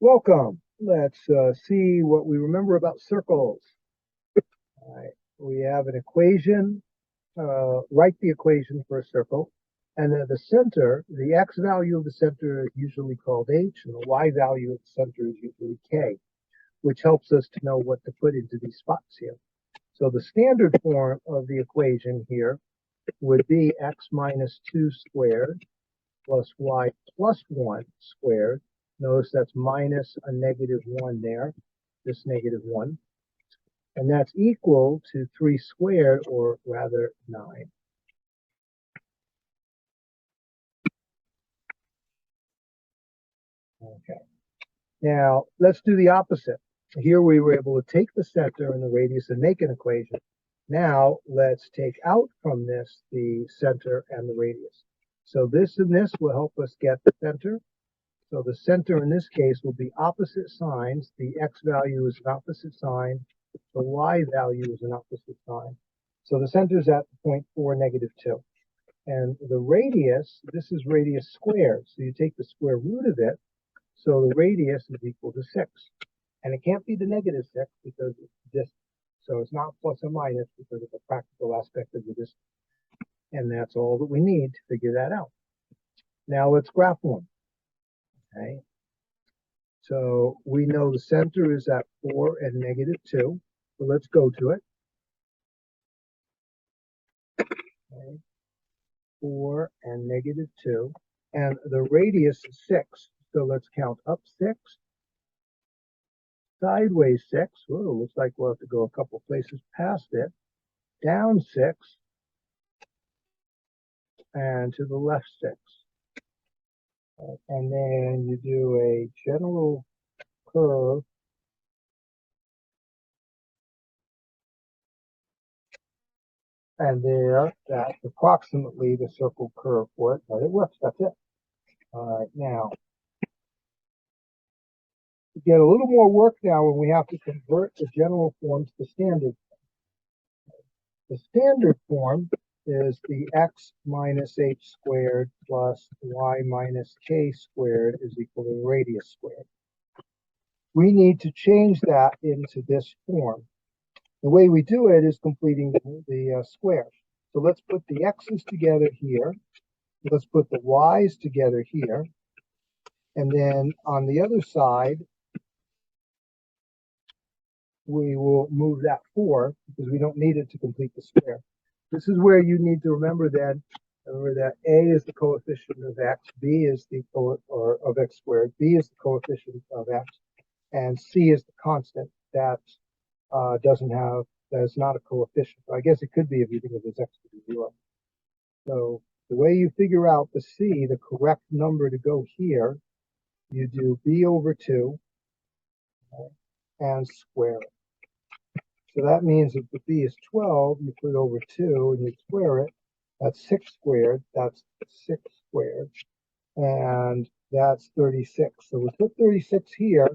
Welcome. Let's see what we remember about circles. All right. We have an equation. Write the equation for a circle. And then the center, the x value of the center is usually called h, and the y value of the center is usually k, which helps us to know what to put into these spots here. So the standard form of the equation here would be x minus 2 squared plus y plus 1 squared. Notice that's minus a negative 1 there, this negative 1. And that's equal to 3 squared, or rather 9. Okay. Now, let's do the opposite. Here we were able to take the center and the radius and make an equation. Now, let's take out from this the center and the radius. So this and this will help us get the center. So the center in this case will be opposite signs. The x value is an opposite sign. The y value is an opposite sign. So the center is at the point 4, negative 2. And the radius, this is radius squared. So you take the square root of it. So the radius is equal to 6. And it can't be the negative 6 because it's distance. So it's not plus or minus because of the practical aspect of the distance. And that's all that we need to figure that out. Now let's graph one. Okay. So we know the center is at 4 and negative 2. So let's go to it. Okay. 4 and negative 2. And the radius is 6. So let's count up 6. Sideways 6. Whoa, looks like we'll have to go a couple places past it. Down 6. And to the left 6. And then you do a general curve. And there, that's approximately the circle curve for it. But it works, that's it. All right, now, we get a little more work now when we have to convert the general form to the standard. The standard form is the x minus h squared plus y minus k squared is equal to the radius squared. We need to change that into this form. The way we do it is completing the squares. So let's put the x's together here. Let's put the y's together here. And then on the other side, we will move that 4 because we don't need it to complete the square. This is where you need to remember that a is the coefficient of x, b is the of x squared, b is the coefficient of x, and c is the constant that that is not a coefficient. I guess it could be if you think of it as x to be 0. So the way you figure out the c, the correct number to go here, you do b over 2 and square it. So that means if the b is 12, you put it over 2 and you square it. That's 6 squared. That's 6 squared. And that's 36. So we put 36 here.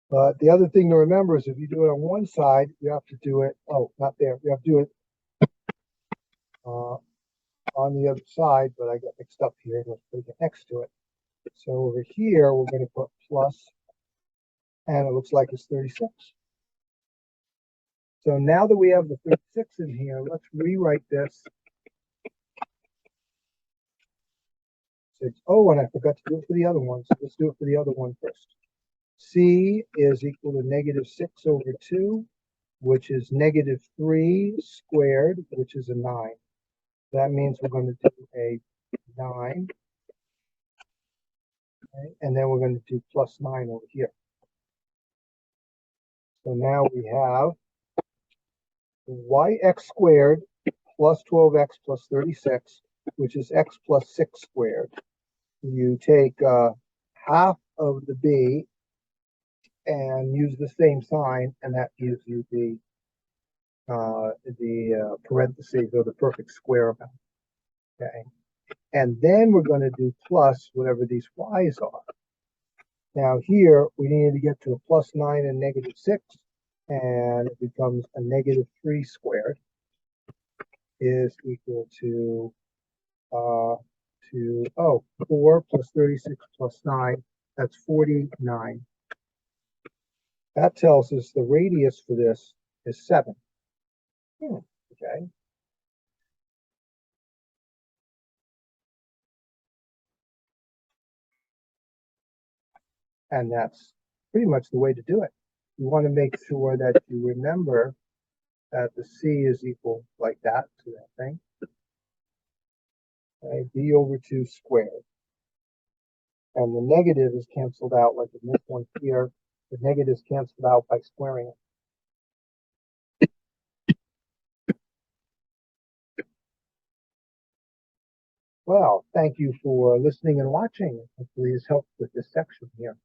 But the other thing to remember is if you do it on one side, you have to do it, oh, not there. You have to do it on the other side, but I got mixed up here. Let's put it next to it. So over here, we're going to put plus, and it looks like it's 36. So now that we have the 36 in here, let's rewrite this. Oh, and I forgot to do it for the other one. So let's do it for the other one first. C is equal to negative 6 over 2, which is negative 3 squared, which is a 9. That means we're going to do a 9. Okay, and then we're going to do plus 9 over here. So now we have yx squared plus 12x plus 36, which is x plus 6 squared. You take half of the b and use the same sign, and that gives you the parentheses or the perfect square amount. Okay, and then we're going to do plus whatever these y's are. Now here we need to get to a plus 9 and negative 6, and it becomes a negative 3 squared is equal to to, oh, 4 plus 36 plus 9, that's 49. That tells us the radius for this is 7. Okay. And that's pretty much the way to do it. You want to make sure that you remember that the C is equal like that to that thing. Okay, B over 2 squared. And the negative is canceled out like in this one here. The negative is canceled out by squaring it. Well, thank you for listening and watching. Hopefully this helped with this section here.